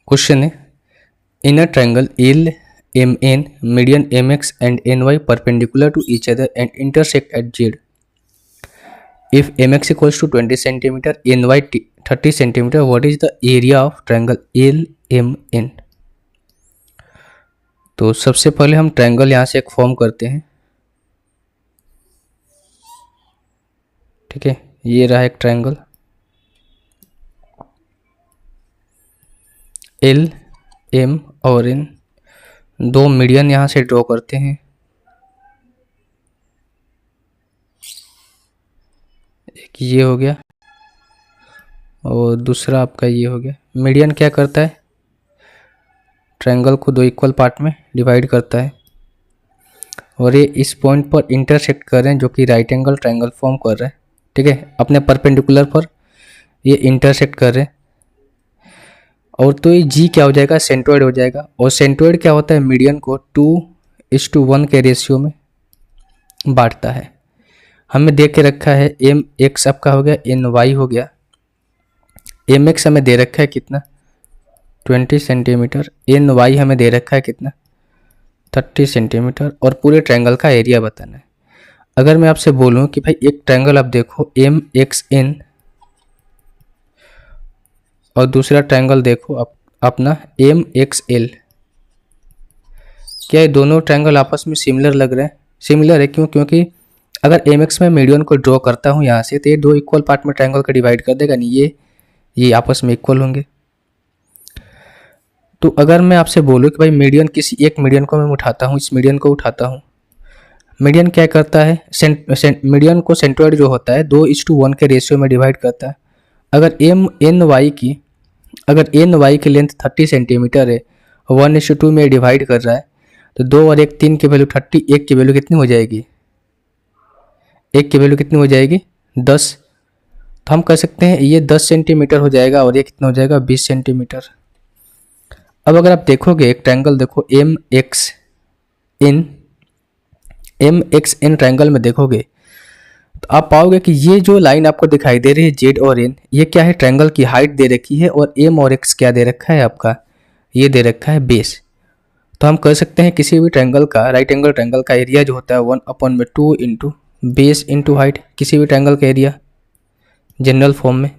Question है, in a triangle L M N median M X and N Y perpendicular to each other and intersect at Z if M X equals to 20 centimetre N Y 30 centimetre what is the area of triangle L M N. तो सबसे पहले हम triangle यहाँ से एक form करते हैं। ठीक है, ये रहा एक ट्रायंगल एल एम और एन, दो मीडियन यहाँ से ड्रॉ करते हैं। एक ये हो गया और दूसरा आपका ये हो गया। मीडियन क्या करता है, ट्रायंगल को दो इक्वल पार्ट में डिवाइड करता है और ये इस पॉइंट पर इंटरसेक्ट कर रहे हैं जो कि राइट एंगल ट्रायंगल फॉर्म कर रहा है। ठीक है, अपने परपेंडिकुलर पर ये इंटरसेक्ट कर रहे हैं और तो ये जी क्या हो जाएगा, सेंट्रोइड हो जाएगा। और सेंट्रोइड क्या होता है, मीडियन को 2:1 के रेशियो में बांटता है। हमें दे के रखा है एम एक्स आपका हो गया, एन वाई हो गया। एम एक्स हमें दे रखा है कितना 20 सेंटीमीटर, एन वाई हमें दे रखा है कितना 30 सेंटीमीटर और पूरे ट्रायंगल का एरिया बताना है। अगर मैं आपसे बोलूं कि भाई एक ट्रायंगल आप देखो एम एक्स एन और दूसरा ट्रायंगल देखो अपना एम एक्स एल, क्या ये दोनों ट्रायंगल आपस में सिमिलर लग रहे हैं? सिमिलर है, क्यों? क्योंकि अगर एम एक्स में मीडियन को ड्रॉ करता हूँ यहाँ से तो ये दो इक्वल पार्ट में ट्रायंगल का डिवाइड कर देगा, नहीं ये आपस में इक्वल होंगे। तो अगर मैं आपसे बोलूँ कि भाई मीडियन किसी एक मीडियन को मैं उठाता हूँ, इस मीडियन को उठाता हूँ, मीडियन क्या करता है, मीडियन को सेंट्रोइड जो होता है 2:1 के रेशियो में डिवाइड करता है। अगर एन वाई की लेंथ 30 सेंटीमीटर है, 1:2 में डिवाइड कर रहा है, तो 2 और 1 3 की वैल्यू 30, 1 की वैल्यू कितनी हो जाएगी, 1 की वैल्यू कितनी हो जाएगी 10। तो हम कह सकते हैं ये 10 सेंटीमीटर हो जाएगा और ये कितना हो जाएगा 20 सेंटीमीटर। अब अगर आप देखोगे एक ट्रायंगल देखो एम एक्स एन ट्रायंगल में देखोगे तो आप पाओगे कि ये जो लाइन आपको दिखाई दे रही है जेड और एन, ये क्या है, ट्रायंगल की हाइट दे रखी है और एम और एक्स क्या दे रखा है आपका, ये दे रखा है बेस। तो हम कह सकते हैं किसी भी ट्रायंगल का, राइट एंगल ट्रायंगल का एरिया जो होता है 1/2 इंटू बेस इंटू हाइट, किसी भी ट्रायंगल का एरिया जनरल फॉर्म में। तो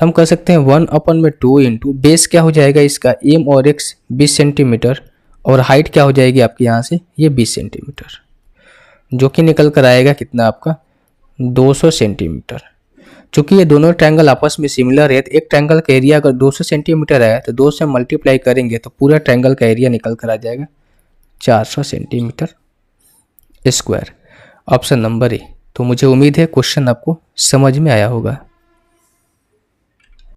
हम कह सकते हैं 1/2 इंटू बेस क्या हो जाएगा इसका एम और एक्स 20 सेंटीमीटर और हाइट क्या हो जाएगी आपकी यहाँ से ये 20 सेंटीमीटर, जो कि निकल कर आएगा कितना आपका 200 सेंटीमीटर। चूंकि ये दोनों ट्रायंगल आपस में सिमिलर है तो एक ट्रायंगल का एरिया अगर 200 सेंटीमीटर है तो 2 से मल्टीप्लाई करेंगे तो पूरा ट्रायंगल का एरिया निकल कर आ जाएगा 400 centimetre square. Option number A. तो मुझे उम्मीद है क्वेश्चन आपको समझ में आया होगा।